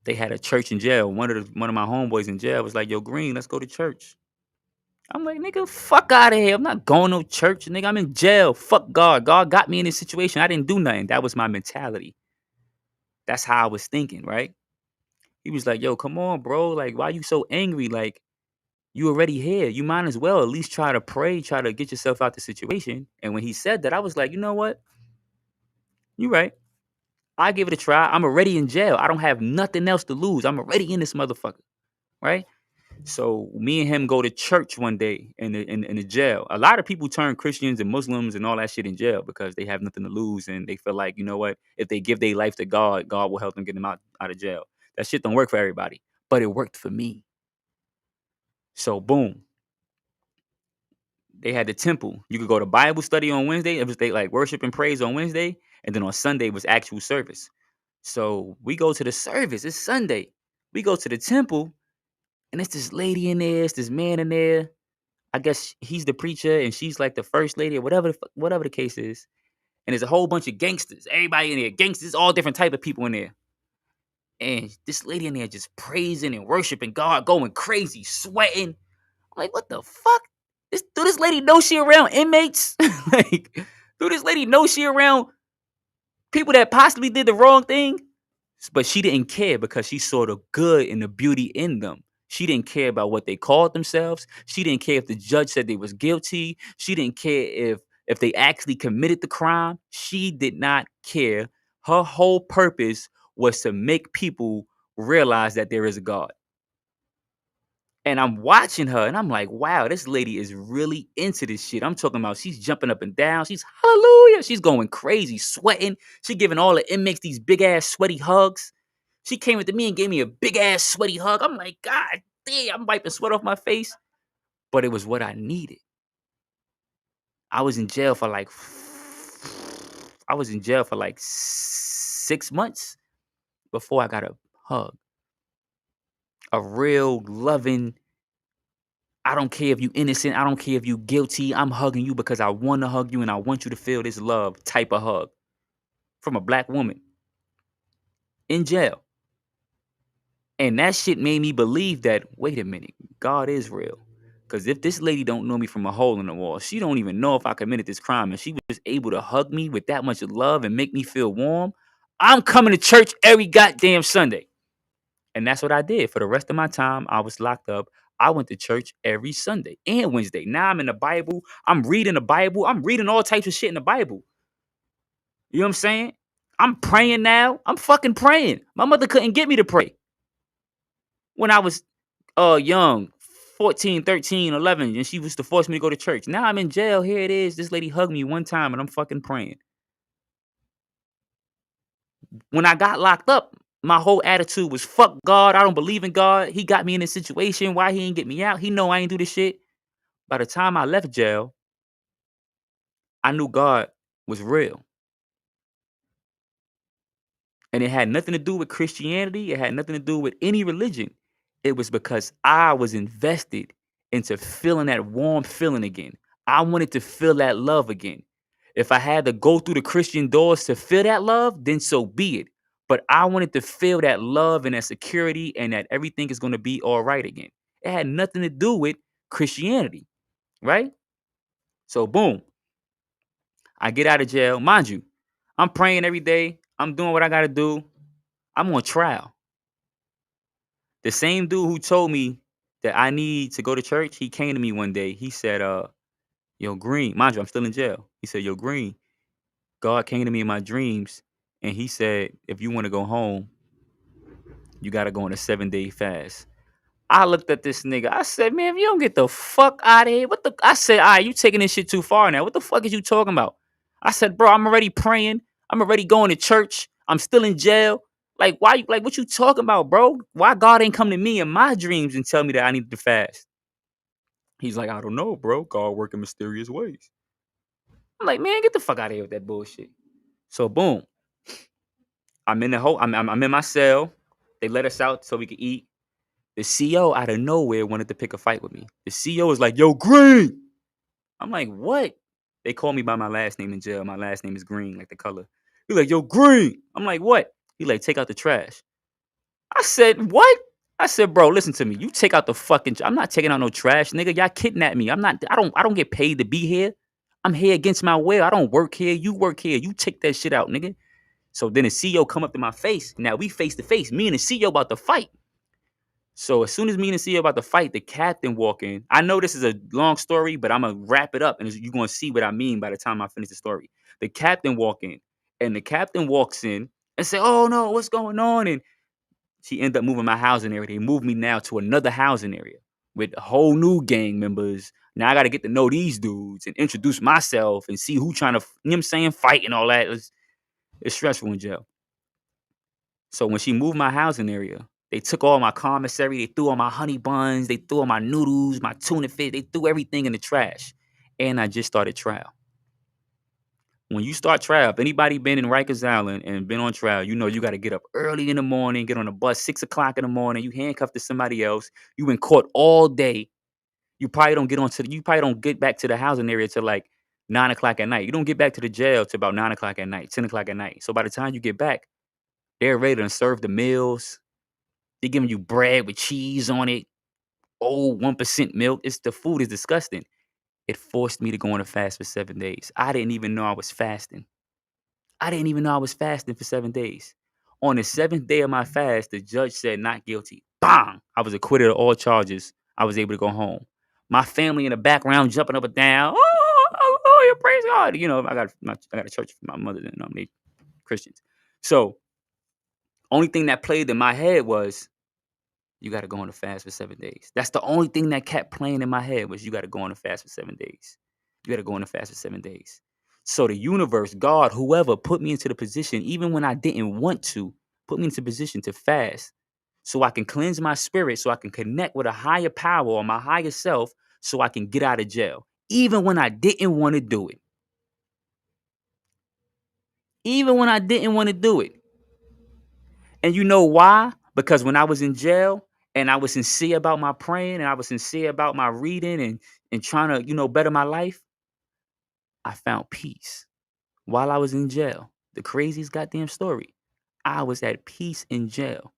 Speaker 1: They had a church in jail. One of my homeboys in jail was like, yo, Green, let's go to church. I'm like, nigga, fuck out of here. I'm not going to church, nigga. I'm in jail. Fuck God. God got me in this situation. I didn't do nothing. That was my mentality. That's how I was thinking, right? He was like, yo, come on, bro. Like, why you so angry? Like, you already here. You might as well at least try to pray, try to get yourself out the situation. And when he said that, I was like, you know what? You right. I give it a try. I'm already in jail. I don't have nothing else to lose. I'm already in this motherfucker, right? So me and him go to church one day in the jail. A lot of people turn Christians and Muslims and all that shit in jail because they have nothing to lose and they feel like, you know what, if they give their life to God, God will help them get them out of jail. That shit don't work for everybody, but it worked for me. So boom, they had the temple. You could go to Bible study on Wednesday. It was they like worship and praise on Wednesday, and then on Sunday was actual service. So we go to the service. It's Sunday. We go to the temple, and it's this lady in there. It's this man in there. I guess he's the preacher, and she's like the first lady, or whatever the case is. And there's a whole bunch of gangsters. Everybody in there, gangsters, all different type of people in there. And this lady in there just praising and worshiping God, going crazy, sweating. I'm like, what the fuck? Do this lady know she around inmates? Like, do this lady know she around people that possibly did the wrong thing? But she didn't care because she saw the good and the beauty in them. She didn't care about what they called themselves. She didn't care if the judge said they was guilty. She didn't care if they actually committed the crime. She did not care. Her whole purpose was to make people realize that there is a God. And I'm watching her and I'm like, wow, this lady is really into this shit. I'm talking about she's jumping up and down. She's hallelujah. She's going crazy, sweating. She giving all the inmates these big ass sweaty hugs. She came up to me and gave me a big ass sweaty hug. I'm like, God damn, I'm wiping sweat off my face. But it was what I needed. I was in jail for like 6 months before I got a hug. A real loving, I don't care if you innocent. I don't care if you guilty. I'm hugging you because I want to hug you and I want you to feel this love type of hug from a black woman in jail. And that shit made me believe that, wait a minute, God is real. Because if this lady don't know me from a hole in the wall, she don't even know if I committed this crime, and she was able to hug me with that much love and make me feel warm, I'm coming to church every goddamn Sunday. And that's what I did. For the rest of my time, I was locked up. I went to church every Sunday and Wednesday. Now I'm in the Bible. I'm reading the Bible. I'm reading all types of shit in the Bible. You know what I'm saying? I'm praying now. I'm fucking praying. My mother couldn't get me to pray when I was young, 14, 13, 11, and she was to force me to go to church. Now I'm in jail. Here it is. This lady hugged me one time and I'm fucking praying. When I got locked up, my whole attitude was fuck God. I don't believe in God. He got me in this situation. Why he ain't get me out? He know I ain't do this shit. By the time I left jail, I knew God was real. And it had nothing to do with Christianity. It had nothing to do with any religion. It was because I was invested into feeling that warm feeling again. I wanted to feel that love again. If I had to go through the Christian doors to feel that love, then so be it. But I wanted to feel that love and that security and that everything is going to be all right again. It had nothing to do with Christianity, right? So boom, I get out of jail. Mind you, I'm praying every day. I'm doing what I got to do. I'm on trial. The same dude who told me that I need to go to church, he came to me one day. He said, yo, Green, mind you, I'm still in jail. He said, yo, Green, God came to me in my dreams and he said, if you want to go home, you got to go on a 7-day fast. I looked at this nigga. I said, man, if you don't get the fuck out of here, I said, all right, you taking this shit too far now. What the fuck is you talking about? I said, bro, I'm already praying. I'm already going to church. I'm still in jail. Like, why, like, what you talking about, bro? Why God ain't come to me in my dreams and tell me that I need to fast? He's like, I don't know, bro. God work in mysterious ways. I'm like, man, get the fuck out of here with that bullshit. So boom, I'm in the whole. I'm in my cell. They let us out so we could eat. The CO out of nowhere wanted to pick a fight with me. The CO is like, yo, Green. I'm like, what? They call me by my last name in jail. My last name is Green, like the color. He's like, yo, Green. I'm like, what? He like, take out the trash. I said, what? I said, bro, listen to me. You take out the fucking. I'm not taking out no trash, nigga. Y'all kidnapped me. I'm not. I don't get paid to be here. I'm here against my will. I don't work here. You work here. You take that shit out, nigga. So then the CEO come up to my face. Now we face to face. Me and the CEO about to fight. So as soon as me and the CEO about to fight, the captain walk in. I know this is a long story, but I'm gonna wrap it up, and you're gonna see what I mean by the time I finish the story. The captain walk in, and the captain walks in and say, "Oh no, what's going on?" And she ended up moving my housing area. They moved me now to another housing area. with whole new gang members. Now I got to get to know these dudes and introduce myself and see who trying to, you know what I'm saying, fight and all that. It's stressful in jail. So when she moved my housing area, they took all my commissary, they threw all my honey buns, they threw all my noodles, my tuna fish, they threw everything in the trash. And I just started trial. When you start trial, if anybody been in Rikers Island and been on trial, you know you got to get up early in the morning, get on a bus 6 o'clock in the morning. You handcuffed to somebody else. You in court all day. You probably don't you probably don't get back to the housing area till like 9 o'clock at night. You don't get back to the jail till about 9 o'clock at night, 10 o'clock at night. So by the time you get back, they're ready to serve the meals. They're giving you bread with cheese on it. Oh, 1% milk. The food is disgusting. It forced me to go on a fast for 7 days. I didn't even know I was fasting. I didn't even know I was fasting for 7 days. On the seventh day of my fast, the judge said not guilty. Bang! I was acquitted of all charges. I was able to go home. My family in the background jumping up and down. Oh, praise God. You know, I got a church for my mother and they Christians. So only thing that played in my head was you got to go on a fast for 7 days. That's the only thing that kept playing in my head was you got to go on a fast for 7 days. You got to go on a fast for 7 days. So the universe, God, whoever put me into the position, even when I didn't want to, put me into position to fast so I can cleanse my spirit, so I can connect with a higher power or my higher self, so I can get out of jail. Even when I didn't want to do it. Even when I didn't want to do it. And you know why? Because when I was in jail and I was sincere about my praying and I was sincere about my reading and trying to, better my life, I found peace while I was in jail. The craziest goddamn story. I was at peace in jail.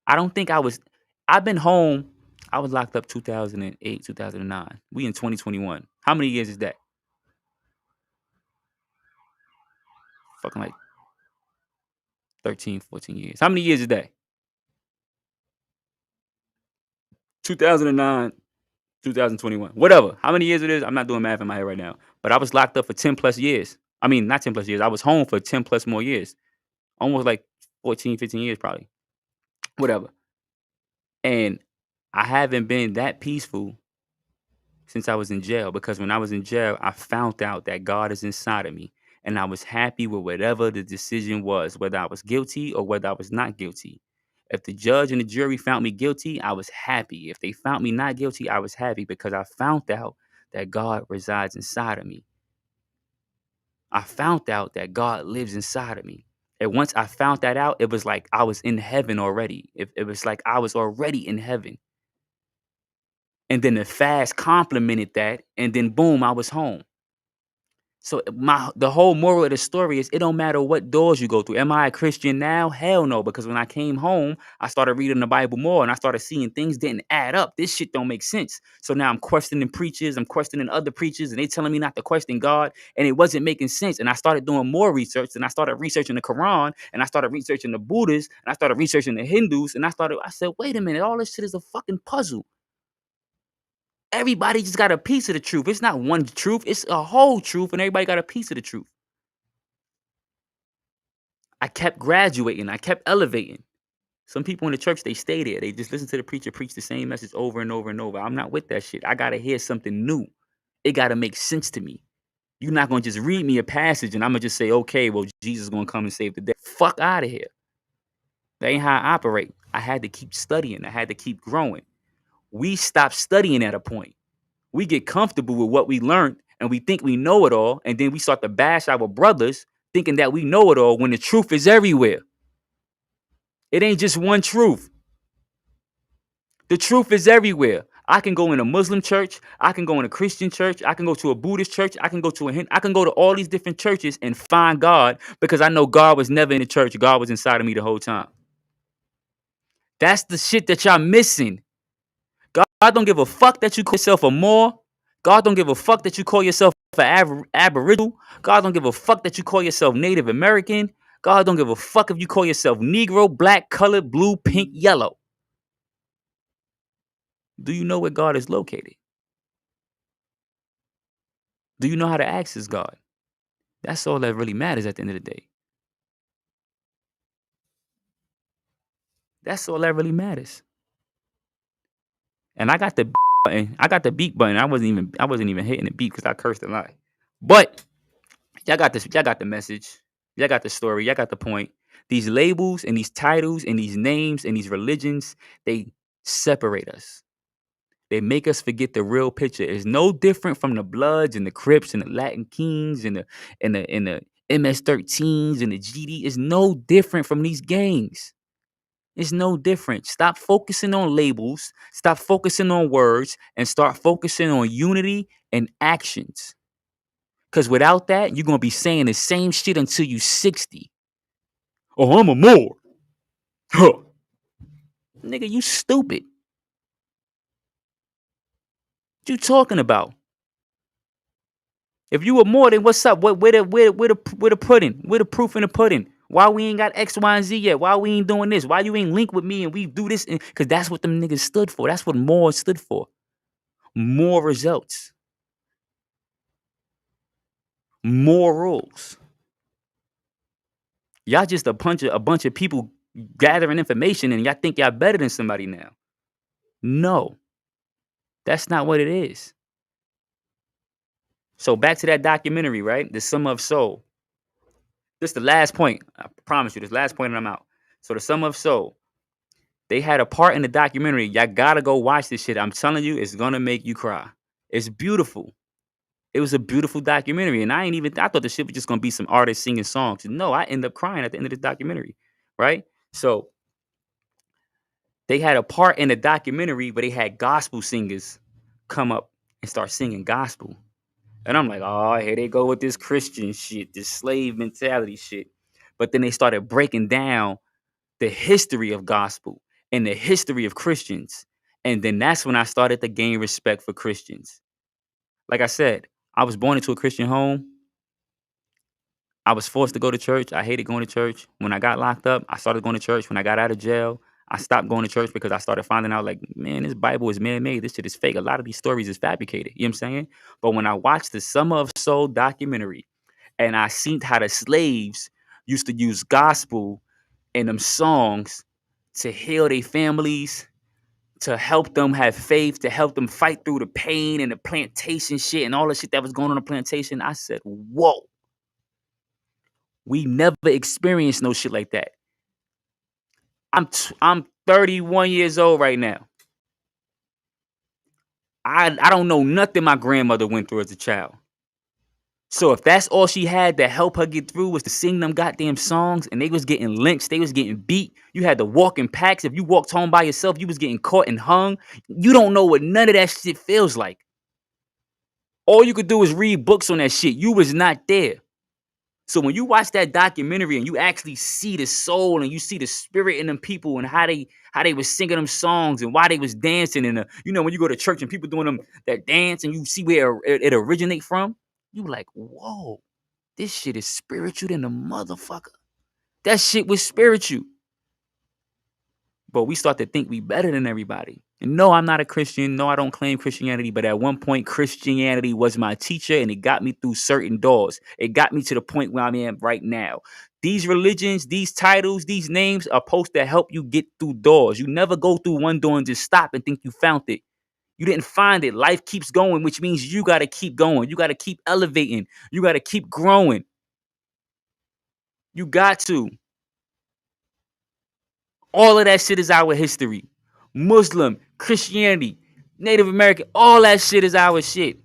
Speaker 1: I don't think I've been home. I was locked up 2008, 2009. We in 2021. How many years is that? Fucking like 13, 14 years. How many years is that? 2009, 2021. Whatever. How many years it is, I'm not doing math in my head right now. But I was locked up for 10 plus years. I mean, not 10 plus years. I was home for 10 plus more years. Almost like 14, 15 years probably. Whatever. And I haven't been that peaceful since I was in jail, because when I was in jail, I found out that God is inside of me. And I was happy with whatever the decision was, whether I was guilty or whether I was not guilty. If the judge and the jury found me guilty, I was happy. If they found me not guilty, I was happy because I found out that God resides inside of me. I found out that God lives inside of me. And once I found that out, it was like I was in heaven already. It was like I was already in heaven. And then the fast complemented that. And then boom, I was home. So the whole moral of the story is it don't matter what doors you go through. Am I a Christian now? Hell no. Because when I came home, I started reading the Bible more and I started seeing things didn't add up. This shit don't make sense. So now I'm questioning preachers. I'm questioning other preachers and they telling me not to question God. And it wasn't making sense. And I started doing more research and I started researching the Quran and I started researching the Buddhists and I started researching the Hindus. And I said, wait a minute, all this shit is a fucking puzzle. Everybody just got a piece of the truth. It's not one truth. It's a whole truth, and everybody got a piece of the truth. I kept graduating. I kept elevating. Some people in the church, they stay there. They just listen to the preacher preach the same message over and over and over. I'm not with that shit. I got to hear something new. It got to make sense to me. You're not going to just read me a passage, and I'm going to just say, okay, well, Jesus is going to come and save the day. Fuck out of here. That ain't how I operate. I had to keep studying. I had to keep growing. We stopped studying at a point. We get comfortable with what we learned and we think we know it all. And then we start to bash our brothers thinking that we know it all when the truth is everywhere. It ain't just one truth. The truth is everywhere. I can go in a Muslim church. I can go in a Christian church. I can go to a Buddhist church. I can go to I can go to all these different churches and find God because I know God was never in the church. God was inside of me the whole time. That's the shit that y'all missing. God don't give a fuck that you call yourself a Moor. God don't give a fuck that you call yourself an Aboriginal. God don't give a fuck that you call yourself Native American. God don't give a fuck if you call yourself Negro, black, colored, blue, pink, yellow. Do you know where God is located? Do you know how to access God? That's all that really matters at the end of the day. That's all that really matters. And I got the button. I got the beat button. I wasn't even hitting the beat because I cursed a lot. But y'all got this. Y'all got the message. Y'all got the story. Y'all got the point. These labels and these titles and these names and these religions, they separate us. They make us forget the real picture. It's no different from the Bloods and the Crips and the Latin Kings and the MS-13s and the GD. It's no different from these gangs. It's no different. Stop focusing on labels. Stop focusing on words and start focusing on unity and actions. Because without that, you're going to be saying the same shit until you 60. Oh, I'm a Moor. Huh. Nigga, you stupid. What you talking about? If you were more, then what's up? Where the pudding? Where the proof in the pudding? Why we ain't got X, Y, and Z yet? Why we ain't doing this? Why you ain't linked with me and we do this? Because that's what them niggas stood for. That's what more stood for. More results. More rules. Y'all just a bunch of people gathering information and y'all think y'all better than somebody now. No, that's not what it is. So back to that documentary, right? The Summer of Soul. This is the last point. I promise you, this last point and I'm out. So the Summer of Soul. They had a part in the documentary. Y'all gotta go watch this shit. I'm telling you, it's gonna make you cry. It's beautiful. It was a beautiful documentary. And I thought the shit was just gonna be some artists singing songs. No, I ended up crying at the end of this documentary. Right? So they had a part in the documentary where they had gospel singers come up and start singing gospel. And I'm like, oh, here they go with this Christian shit, this slave mentality shit. But then they started breaking down the history of gospel and the history of Christians. And then that's when I started to gain respect for Christians. Like I said, I was born into a Christian home. I was forced to go to church. I hated going to church. When I got locked up, I started going to church. When I got out of jail, I stopped going to church because I started finding out, like, man, this Bible is man-made. This shit is fake. A lot of these stories is fabricated. You know what I'm saying? But when I watched the Summer of Soul documentary and I seen how the slaves used to use gospel in them songs to heal their families, to help them have faith, to help them fight through the pain and the plantation shit and all the shit that was going on in the plantation, I said, whoa. We never experienced no shit like that. I'm 31 years old right now. I don't know nothing my grandmother went through as a child. So if that's all she had to help her get through was to sing them goddamn songs and they was getting lynched, they was getting beat, you had to walk in packs. If you walked home by yourself, you was getting caught and hung. You don't know what none of that shit feels like. All you could do is read books on that shit. You was not there. So when you watch that documentary and you actually see the soul and you see the spirit in them people and how they was singing them songs and why they was dancing and when you go to church and people doing them that dance and you see where it originate from, you like, whoa, this shit is spiritual than the motherfucker. That shit was spiritual. But we start to think we better than everybody. And no, I'm not a Christian. No, I don't claim Christianity. But at one point, Christianity was my teacher and it got me through certain doors. It got me to the point where I'm in right now. These religions, these titles, these names are supposed to help you get through doors. You never go through one door and just stop and think you found it. You didn't find it. Life keeps going, which means you got to keep going. You got to keep elevating. You got to keep growing. You got to. All of that shit is our history. Muslim, Christianity, Native American, all that shit is our shit.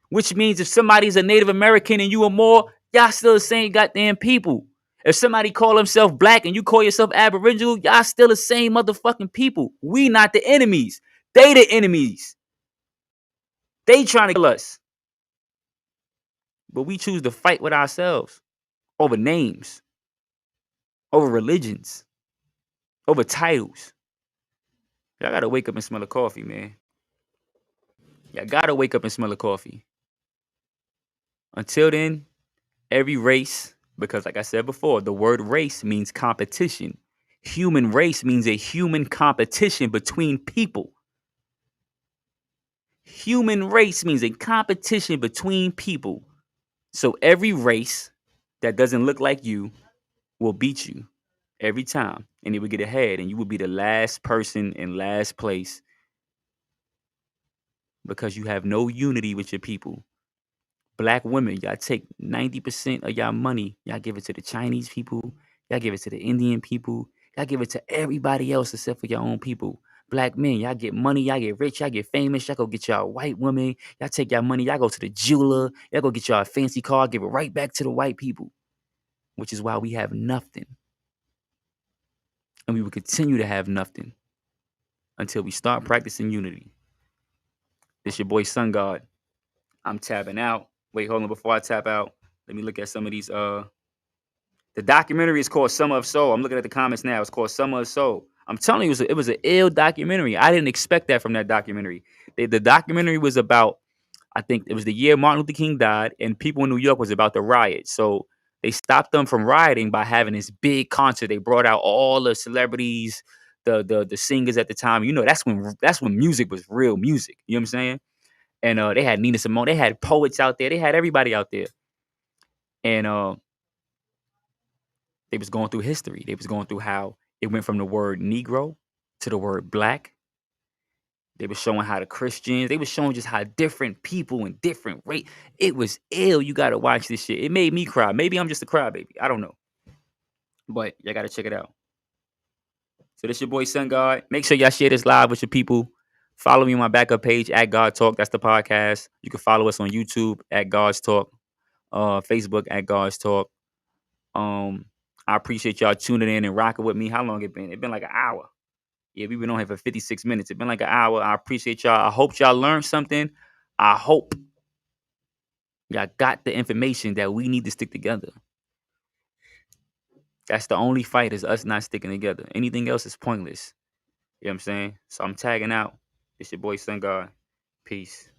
Speaker 1: Which means if somebody's a Native American and you are more, y'all still the same goddamn people. If somebody call himself black and you call yourself Aboriginal, y'all still the same motherfucking people. We not the enemies. They the enemies. They trying to kill us. But we choose to fight with ourselves over names, over religions, over titles. Y'all gotta wake up and smell the coffee, man. Y'all gotta wake up and smell the coffee. Until then, every race, because like I said before, the word race means competition. Human race means a human competition between people. Human race means a competition between people. So every race that doesn't look like you will beat you every time. And it will get ahead and you will be the last person in last place because you have no unity with your people. Black women, y'all take 90% of y'all money, y'all give it to the Chinese people, y'all give it to the Indian people, y'all give it to everybody else except for your own people. Black men, y'all get money, y'all get rich, y'all get famous, y'all go get y'all a white woman, y'all take y'all money, y'all go to the jeweler, y'all go get y'all a fancy car, give it right back to the white people, which is why we have nothing. And we will continue to have nothing until we start practicing unity. This your boy Sun God. I'm tapping out. Wait, hold on. Before I tap out, let me look at some of these. The documentary is called Summer of Soul. I'm looking at the comments now. It's called Summer of Soul. I'm telling you, it was an ill documentary. I didn't expect that from that documentary. The documentary was about, I think it was the year Martin Luther King died, and people in New York was about to riot. So they stopped them from rioting by having this big concert. They brought out all the celebrities, the singers at the time. You know, that's when music was real music. You know what I'm saying? And they had Nina Simone, they had poets out there, they had everybody out there, and they was going through history. They was going through how it went from the word Negro to the word Black. They were showing how the Christians, they were showing just how different people and different race. It was ill. You gotta watch this shit. It made me cry. Maybe I'm just a crybaby. I don't know, but y'all gotta check it out. So this your boy Sun God. Make sure y'all share this live with your people. Follow me on my backup page at God Talk. That's the podcast. You can follow us on YouTube at God's Talk, Facebook at God's Talk. I appreciate y'all tuning in and rocking with me. How long it been? It been like an hour. Yeah, we've been on here for 56 minutes. It's been like an hour. I appreciate y'all. I hope y'all learned something. I hope y'all got the information that we need to stick together. That's the only fight, is us not sticking together. Anything else is pointless. You know what I'm saying? So I'm tagging out. It's your boy Sun God. Peace.